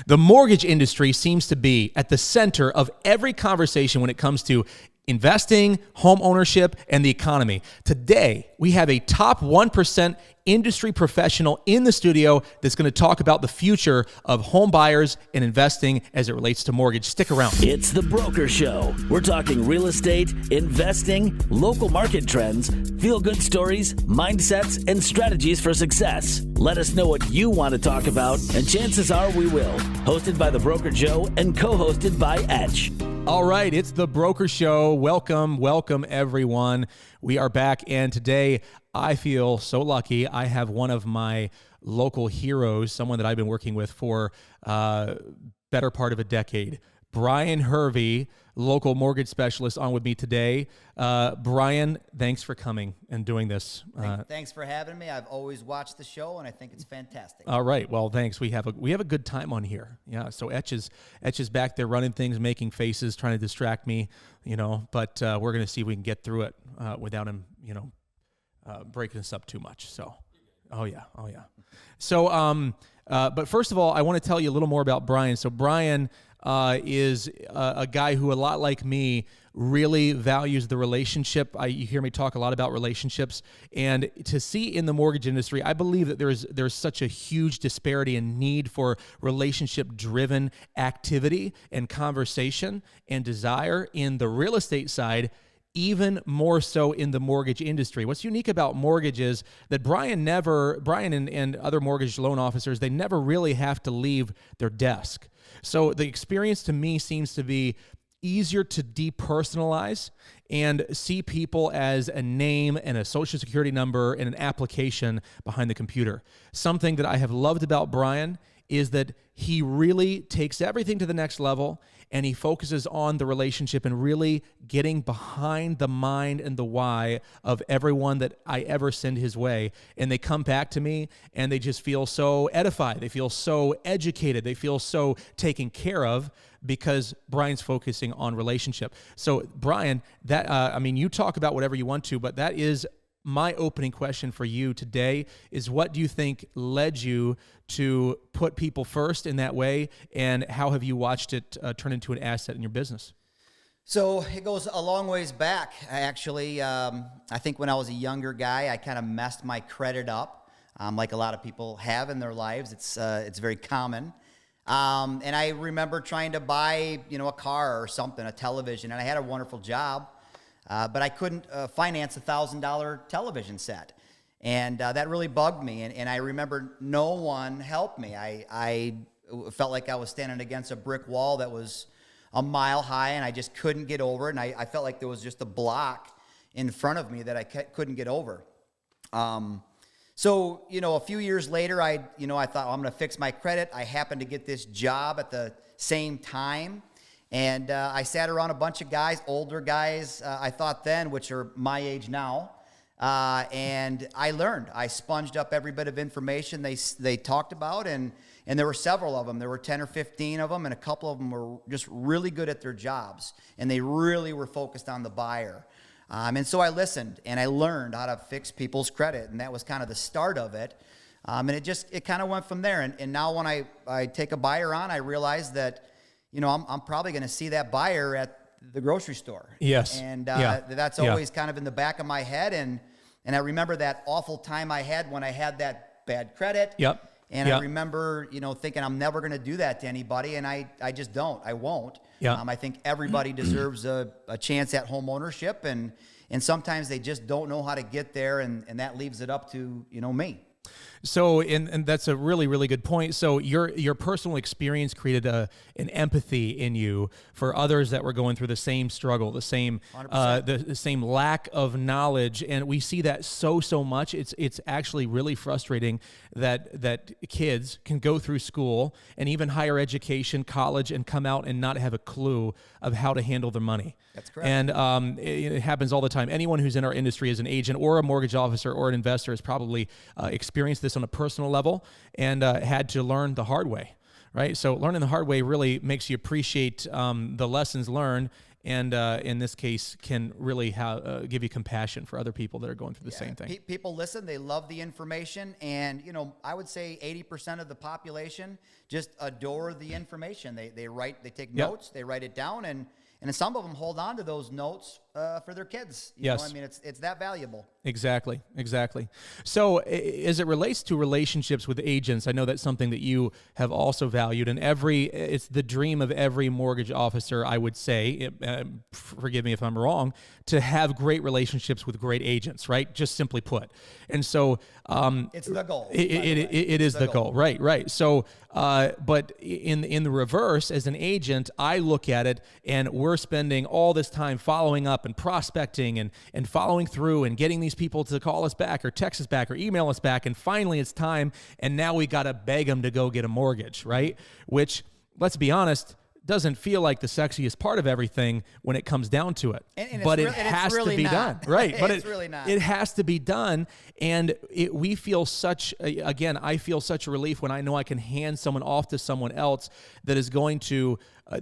The mortgage industry seems to be at the center of every conversation when it comes to investing, home ownership, and the economy. Today, we have a top 1% industry professional in the studio that's going to talk about the future of home buyers and investing as it relates to mortgage. Stick around. It's The Broker Show. We're talking real estate, investing, local market trends, feel-good stories, mindsets, and strategies for success. Let us know what you want to talk about, and chances are we will. Hosted by The Broker Joe and co-hosted by Etch. All right, it's The Broker Show. Welcome, everyone. We are back, and today I feel so lucky. I have one of my local heroes, someone that I've been working with for better part of a decade. Brian Hervey, local mortgage specialist, on with me today. Brian, thanks for coming and doing this. Thanks for having me. I've always watched the show, and I think it's fantastic. All right. Well, thanks. We have a good time on here. Yeah. So Etch is back there running things, making faces, trying to distract me. But we're gonna see if we can get through it without him, breaking us up too much. So, oh yeah. So, but first of all, I want to tell you a little more about Brian. So Brian is a guy who, a lot like me, really values the relationship. You hear me talk a lot about relationships, and to see in the mortgage industry, I believe that there's such a huge disparity and need for relationship-driven activity and conversation and desire in the real estate side, even more so in the mortgage industry. What's unique about mortgage is that Brian and other mortgage loan officers, they never really have to leave their desk. So the experience to me seems to be easier to depersonalize and see people as a name and a social security number and an application behind the computer. Something that I have loved about Brian is that he really takes everything to the next level, and he focuses on the relationship and really getting behind the mind and the why of everyone that I ever send his way. And they come back to me and they just feel so edified. They feel so educated. They feel so taken care of because Brian's focusing on relationship. So Brian, you talk about whatever you want to, but that is my opening question for you today is, what do you think led you to put people first in that way, and how have you watched it turn into an asset in your business? So it goes a long ways back. I think when I was a younger guy, I kind of messed my credit up, like a lot of people have in their lives. It's very common. And I remember trying to buy, a car or something, a television, and I had a wonderful job. But I couldn't finance a $1,000 television set. And that really bugged me. And I remember no one helped me. I felt like I was standing against a brick wall that was a mile high, and I just couldn't get over it. And I felt like there was just a block in front of me that I couldn't get over. So, a few years later, I thought, I'm going to fix my credit. I happened to get this job at the same time. And I sat around a bunch of guys, older guys, I thought then, which are my age now, and I learned. I sponged up every bit of information they talked about, and there were several of them. There were 10 or 15 of them, and a couple of them were just really good at their jobs, and they really were focused on the buyer. And so I listened, and I learned how to fix people's credit, and that was kind of the start of it. And it kind of went from there. And now when I take a buyer on, I realize that I'm probably going to see that buyer at the grocery store. Yes. And that's always kind of in the back of my head. And I remember that awful time I had when I had that bad credit. Yep. And I remember, thinking I'm never going to do that to anybody. And I just don't. I won't. Yeah. I think everybody deserves a chance at home ownership. And sometimes they just don't know how to get there. And that leaves it up to, me. So, and that's a really, really good point. So your personal experience created an empathy in you for others that were going through the same struggle, the same the same lack of knowledge, and we see that so much. It's actually really frustrating that kids can go through school and even higher education, college, and come out and not have a clue of how to handle their money. That's correct. And it happens all the time. Anyone who's in our industry as an agent or a mortgage officer or an investor has probably experienced this on a personal level and had to learn the hard way, right? So learning the hard way really makes you appreciate the lessons learned and in this case can really give you compassion for other people that are going through the same thing. People listen, they love the information, and I would say 80% of the population just adore the information. They take notes, they write it down, and some of them hold on to those notes for their kids. You know, I mean, it's that valuable. Exactly. So as it relates to relationships with agents, I know that's something that you have also valued, and it's the dream of every mortgage officer, I would say, forgive me if I'm wrong, to have great relationships with great agents, right? Just simply put. And so it's the goal. It is the goal. Right. So, but in the reverse, as an agent, I look at it, and we're spending all this time following up and prospecting and following through and getting these people to call us back or text us back or email us back. And finally it's time. And now we got to beg them to go get a mortgage, right? Which, let's be honest, doesn't feel like the sexiest part of everything when it comes down to it. But it has to be done. Right. But it's really not. It has to be done. And we feel I feel such a relief when I know I can hand someone off to someone else that is going to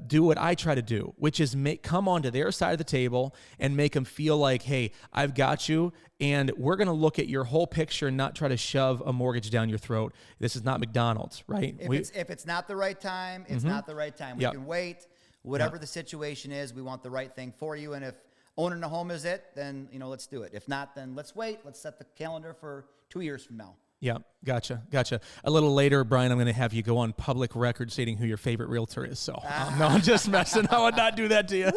do what I try to do, which is come onto their side of the table and make them feel like, hey, I've got you, and we're going to look at your whole picture and not try to shove a mortgage down your throat. This is not McDonald's, right? If it's not the right time, it's not the right time. We can wait. Whatever the situation is, we want the right thing for you. And if owning a home is it, then let's do it. If not, then let's wait. Let's set the calendar for 2 years from now. Yeah, gotcha. A little later, Brian, I'm going to have you go on public record stating who your favorite realtor is. So, no, I'm just messing. I would not do that to you.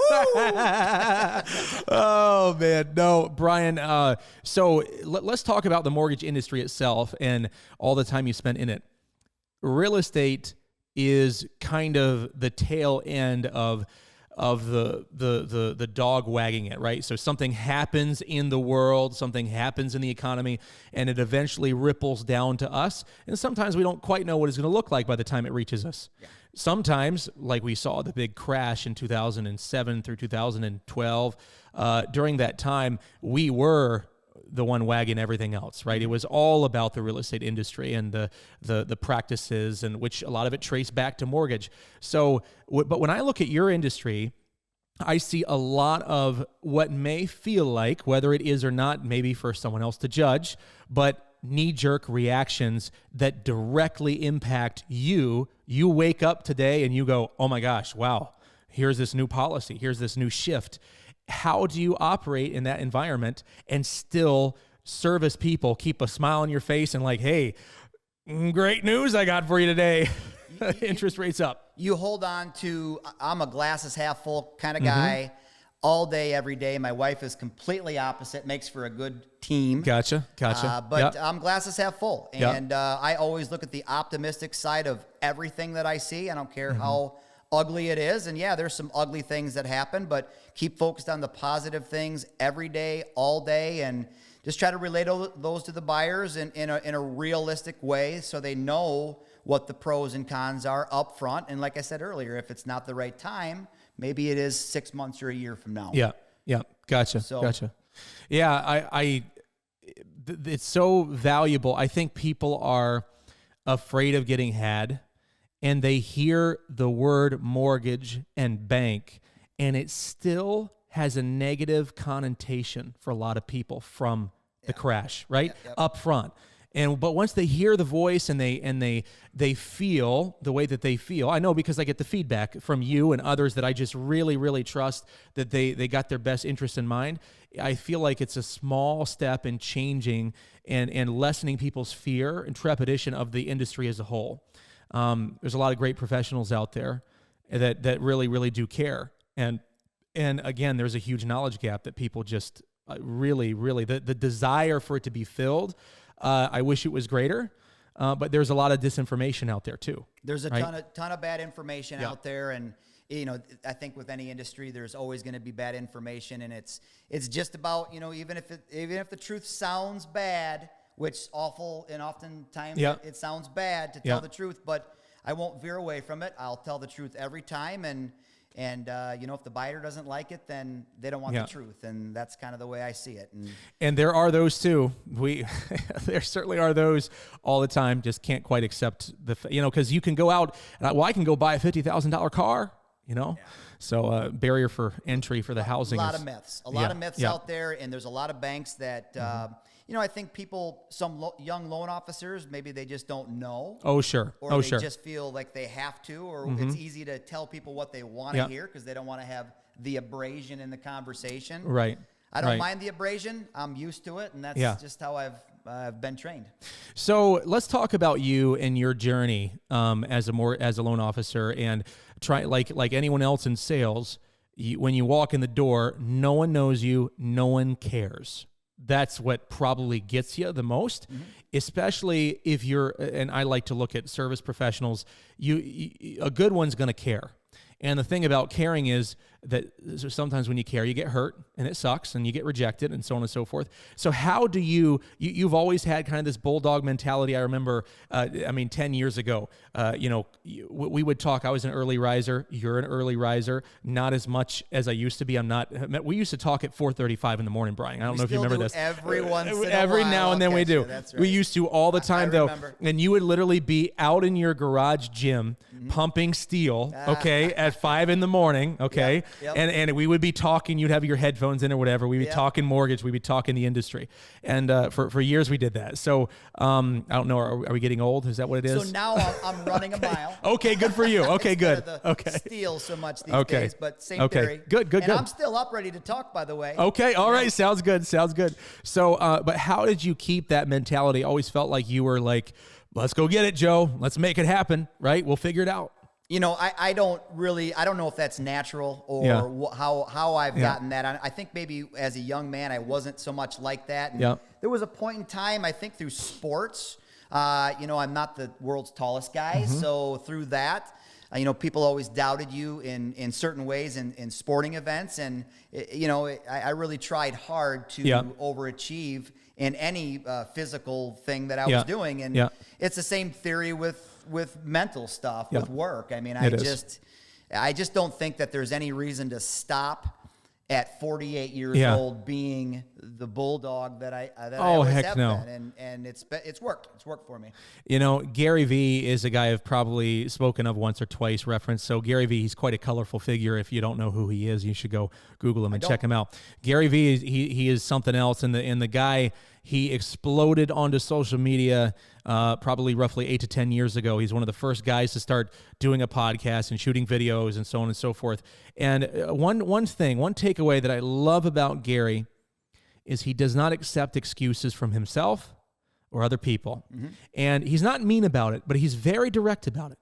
Oh, man. No, Brian. So let's talk about the mortgage industry itself and all the time you spent in it. Real estate is kind of the tail end of the dog wagging it, right? So something happens in the world, something happens in the economy, and it eventually ripples down to us. And sometimes we don't quite know what it's going to look like by the time it reaches us. Yeah. Sometimes, like we saw the big crash in 2007 through 2012, during that time, we were the one wagging everything else, right? It was all about the real estate industry and the practices, and which a lot of it traced back to mortgage. So, but when I look at your industry, I see a lot of what may feel like, whether it is or not, maybe for someone else to judge, but knee-jerk reactions that directly impact you. You wake up today and you go, oh my gosh, wow, here's this new policy, here's this new shift. How do you operate in that environment and still service people, keep a smile on your face, and like, hey, great news I got for you today. Interest rates up. You hold on to, I'm a glasses half full kind of guy all day, every day. My wife is completely opposite, makes for a good team. Gotcha. But I'm glasses half full. And I always look at the optimistic side of everything that I see. I don't care how ugly it is. And yeah, there's some ugly things that happen, but keep focused on the positive things every day, all day, and just try to relate those to the buyers in a realistic way so they know what the pros and cons are up front. And like I said earlier, if it's not the right time, maybe it is 6 months or a year from now. Yeah. Gotcha. Yeah, it's so valuable. I think people are afraid of getting had, and they hear the word mortgage and bank, and it still has a negative connotation for a lot of people from the crash, right? Up front. But once they hear the voice and they feel the way that they feel, I know because I get the feedback from you and others that I just really, really trust that they got their best interest in mind. I feel like it's a small step in changing and lessening people's fear and trepidation of the industry as a whole. There's a lot of great professionals out there that really, really do care. And again, there's a huge knowledge gap that people just really, the desire for it to be filled. I wish it was greater, but there's a lot of disinformation out there too. There's a ton of bad information out there, and I think with any industry, there's always going to be bad information, and it's just about even if the truth sounds bad, which awful, and oftentimes it sounds bad to tell the truth, but I won't veer away from it. I'll tell the truth every time, and if the buyer doesn't like it, then they don't want the truth, and that's kind of the way I see it. And there are those too. There certainly are those all the time. Just can't quite accept because you can go out and I can go buy a $50,000 car. you know? So barrier for entry for the housing. A lot of myths. A lot of myths yeah. out there, and there's a lot of banks that, I think some young loan officers, maybe they just don't know. Oh, sure. Or they just feel like they have to, or it's easy to tell people what they want to hear because they don't want to have the abrasion in the conversation. Right. I don't mind the abrasion. I'm used to it, and that's just how I've been trained. So let's talk about you and your journey as a loan officer, and try like anyone else in sales. When you walk in the door, no one knows you, no one cares. That's what probably gets you the most, especially if you're. And I like to look at service professionals. A good one's going to care. And the thing about caring is that sometimes when you care, you get hurt and it sucks and you get rejected and so on and so forth. So how do you've always had kind of this bulldog mentality. I remember, 10 years ago, we would talk. I was an early riser. You're an early riser. Not as much as I used to be. I'm not. We used to talk at 4:35 in the morning, Brian. I don't know if you remember this. Every now and then we do. That's right. We used to all the time, though. Remember. And you would literally be out in your garage gym pumping steel, okay, at 5 in the morning, okay? Yep. And we would be talking, you'd have your headphones in or whatever. We'd be talking mortgage, we'd be talking the industry. And for years we did that. So I don't know, are we getting old? Is that what it is? So now I'm running a mile. Okay, good for you. Okay, good. Okay. Steel so much these days, but same theory. Good. And I'm still up ready to talk, by the way. Okay, all right, sounds good. So, but how did you keep that mentality? I always felt like you were like, let's go get it, Joe. Let's make it happen, right? We'll figure it out. I don't know if that's natural or how I've gotten that. I think maybe as a young man, I wasn't so much like that. And there was a point in time, I think through sports, I'm not the world's tallest guy. So through that, people always doubted you in certain ways in sporting events. And, I really tried hard to overachieve in any physical thing that I was doing. And it's the same theory with mental stuff, with work. I mean, I just don't think that there's any reason to stop at 48 years old being the bulldog that I always have been. And it's worked. It's worked for me. Gary Vee is a guy I've probably spoken of once or twice, referenced. So Gary Vee, he's quite a colorful figure. If you don't know who he is, you should go Google him and check him out. Gary Vee, he is something else. And the guy, he exploded onto social media probably roughly 8 to 10 years ago. He's one of the first guys to start doing a podcast and shooting videos and so on and so forth. And one takeaway that I love about Gary is he does not accept excuses from himself or other people. And he's not mean about it, but he's very direct about it.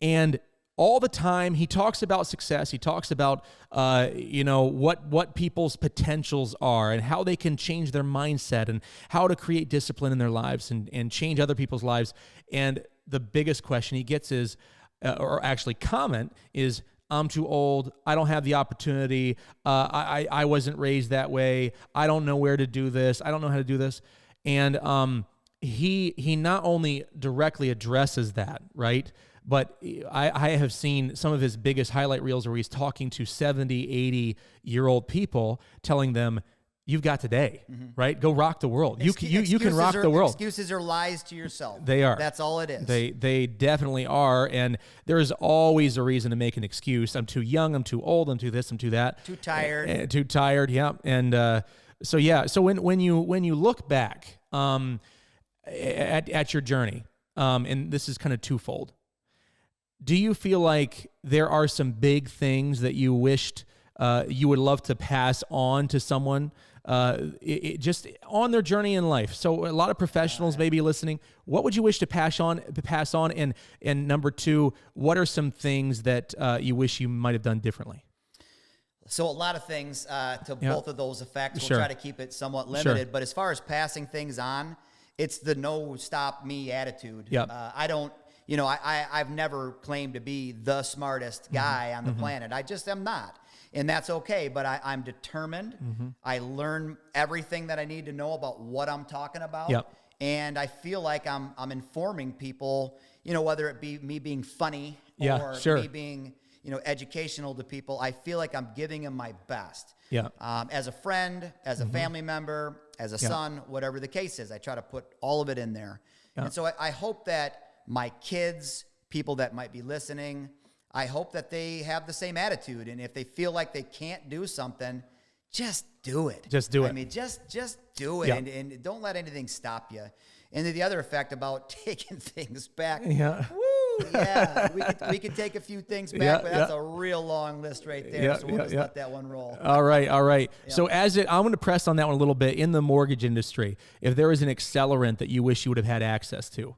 And all the time, he talks about success. He talks about, what people's potentials are and how they can change their mindset and how to create discipline in their lives and change other people's lives. And the biggest question he gets is, or actually comment is, I'm too old. I don't have the opportunity. I wasn't raised that way. I don't know where to do this. I don't know how to do this. And he not only directly addresses that, right? But I have seen some of his biggest highlight reels where he's talking to 70, 80-year-old people, telling them, you've got today, right? Go rock the world. You can rock the world. Excuses are lies to yourself. They are. That's all it is. They definitely are. And there is always a reason to make an excuse. I'm too young. I'm too old. I'm too this. I'm too that. Too tired. Too tired. Yeah. And so when you look back at your journey, and this is kind of twofold. Do you feel like there are some big things that you wished you would love to pass on to someone just on their journey in life? So a lot of professionals may be listening. What would you wish to pass on? And number two, what are some things that you wish you might have done differently? So a lot of things to both of those effects. We'll try to keep it somewhat limited. Sure. But as far as passing things on, it's the no stop me attitude. Yep. I don't. I've never claimed to be the smartest guy on the planet. I just am not. And that's okay, but I'm determined. I learn everything that I need to know about what I'm talking about. Yep. And I feel like I'm informing people, whether it be me being funny or me being, educational to people. I feel like I'm giving them my best. Yeah. As a friend, as a family member, as a son, whatever the case is, I try to put all of it in there. And so I hope that my kids, people that might be listening, I hope that they have the same attitude. And if they feel like they can't do something, just do it. Just do it. I mean, just do it, Yeah. and don't let anything stop you. And then the other effect about taking things back. Yeah. Woo, yeah. We could take a few things back, Yeah, but that's yeah. a real long list right there. Yeah, So we'll yeah, just yeah. let that one roll. All right. So I'm going to press on that one a little bit. In the mortgage industry, if there is an accelerant that you wish you would have had access to,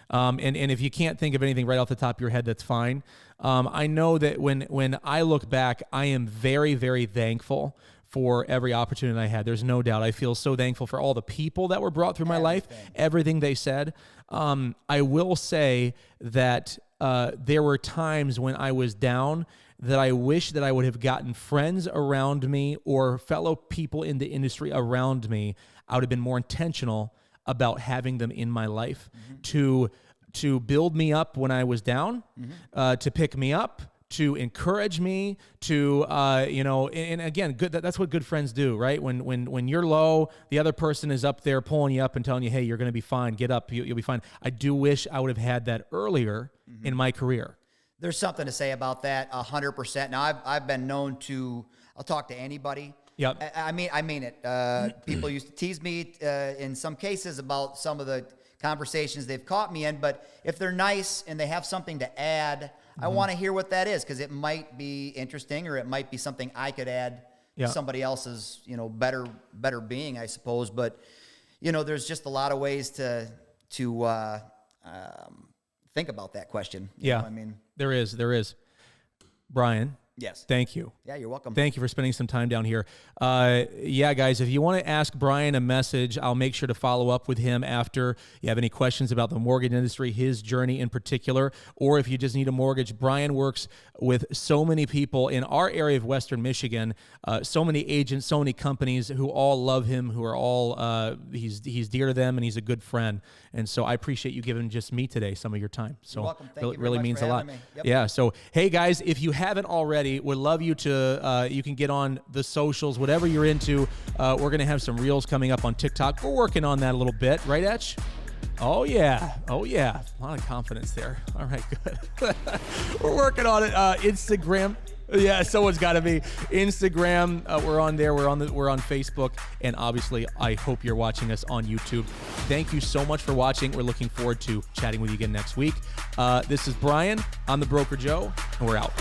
and if you can't think of anything right off the top of your head, that's fine. I know that when I look back, I am very, very thankful for every opportunity I had. There's no doubt. I feel so thankful for all the people that were brought through my life, everything they said. I will say that there were times when I was down that I wish that I would have gotten friends around me or fellow people in the industry around me. I would have been more intentional about having them in my life to build me up when I was down, to pick me up, to encourage me, to and again, good. That's what good friends do, right? When you're low, the other person is up there pulling you up and telling you, "Hey, you're going to be fine. Get up. You'll be fine." I do wish I would have had that earlier in my career. There's something to say about that, 100%. Now, I've been known to. I'll talk to anybody. Yep. I mean it. People used to tease me in some cases about some of the conversations they've caught me in, but if they're nice and they have something to add, I want to hear what that is, because it might be interesting, or it might be something I could add to somebody else's, better being, I suppose. But there's just a lot of ways to think about that question. You know, I mean, there is. Brian. Yes. Thank you. Yeah, you're welcome. Thank you for spending some time down here. Guys, if you want to ask Brian a message, I'll make sure to follow up with him after you have any questions about the mortgage industry, his journey in particular, or if you just need a mortgage. Brian works with so many people in our area of Western Michigan, so many agents, so many companies who all love him, who are all, he's dear to them, and he's a good friend. And so I appreciate you giving just me today some of your time. So you're welcome. Thank you very really much means for a lot. having me. Yep. Yeah. So, hey guys, if you haven't already, would love you to, you can get on the socials, whatever you're into. We're going to have some reels coming up on TikTok. We're working on that a little bit, right, Etch? Oh yeah. A lot of confidence there. All right, good. We're working on it. Instagram. Yeah, someone's got to be. Instagram, we're on there. We're on Facebook, and obviously, I hope you're watching us on YouTube. Thank you so much for watching. We're looking forward to chatting with you again next week. This is Brian. I'm the Broker Joe, and we're out.